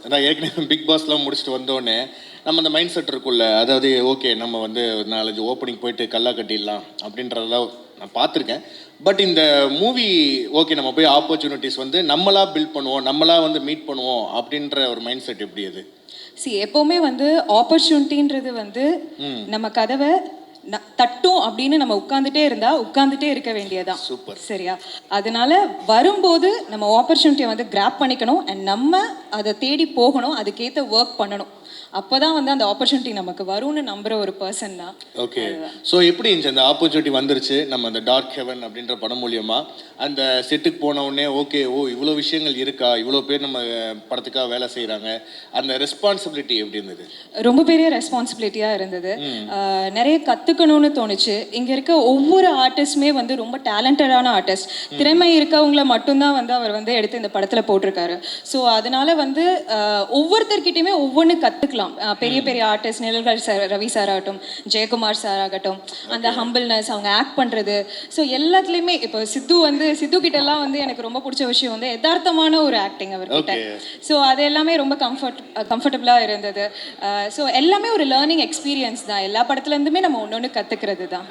அதான் ஏற்கனவே பிக் பாஸ்லாம் முடிச்சுட்டு வந்தோடனே நம்ம அந்த மைண்ட் செட் இருக்குல்ல, அதாவது ஓகே நம்ம வந்து ஒரு 4-5 ஓப்பனிங் போயிட்டு கல்லா கட்டிடலாம் அப்படின்றதெல்லாம் நான் பார்த்துருக்கேன். பட் இந்த மூவி ஓகே நம்ம போய் ஆப்பர்ச்சுனிட்டிஸ் வந்து நம்மளா பில்ட் பண்ணுவோம், நம்மளா வந்து மீட் பண்ணுவோம் அப்படின்ற ஒரு மைண்ட் செட் எப்படி அது? எப்போவுமே வந்து ஆப்பர்ச்சுனிட்டின்றது வந்து நம்ம கதவை தட்டும் அப்படின்னு நம்ம உட்கார்ந்துட்டே இருக்க வேண்டியதான். சூப்பர். சரியா? அதனால வரும்போது நம்ம ஆப்பர்ச்சுனிட்டியை வந்து கிராப் பண்ணிக்கணும் அண்ட் நம்ம அதை தேடி போகணும், அதுக்கேற்ற ஒர்க் பண்ணணும். அப்போதான் வந்து அந்த ஆப்பர்ச்சுனிட்டி நமக்கு வரும்னு நம்புற ஒரு பர்சன் தான். ஓகே. ஸோ எப்படி இருந்துச்சு அந்த ஆப்பர்ச்சுனிட்டி வந்துருச்சு நம்ம அந்த டார்க் ஹெவன் அப்படின்ற படம் மூலியமா அந்த செட்டுக்கு போன உடனே ஓகே இவ்வளோ விஷயங்கள் இருக்கா, இவ்வளோ பேர் நம்ம படத்துக்காக வேலை செய்கிறாங்க, அந்த ரெஸ்பான்சிபிலிட்டி எப்படி இருந்தது? ரொம்ப பெரிய ரெஸ்பான்சிபிலிட்டியாக இருந்தது. நிறைய கற்றுக்கணும்னு தோணுச்சு. இங்கே இருக்க ஒவ்வொரு ஆர்டிஸ்டுமே வந்து ரொம்ப டேலண்டடான ஆர்டிஸ்ட், திறமை இருக்கவங்கள மட்டும்தான் வந்து அவர் வந்து எடுத்து இந்த படத்தில் போட்டிருக்காரு. ஸோ அதனால வந்து ஒவ்வொருத்தர்கிட்டையுமே ஒவ்வொன்று கற்றுக்கலாம். பெரிய பெரிய ஆர்டிஸ்ட் நிழல்கள் சார், ரவி சார் ஆகட்டும், ஜெயக்குமார் சார் ஆகட்டும், அந்த ஹம்பிள்னஸ், அவங்க ஆக்ட் பண்ணுறது, ஸோ எல்லாத்துலேயுமே இப்போ சித்து கிட்டலாம் வந்து எனக்கு ரொம்ப பிடிச்ச விஷயம் வந்து யதார்த்தமான ஒரு ஆக்டிங் அவர்கிட்ட. ஸோ அது எல்லாமே ரொம்ப கம்ஃபர்டபுளாக இருந்தது. ஸோ எல்லாமே ஒரு லேர்னிங் எக்ஸ்பீரியன்ஸ் தான். எல்லா படத்துலேருந்துமே நம்ம ஒன்று கற்றுக்கிறது தான்.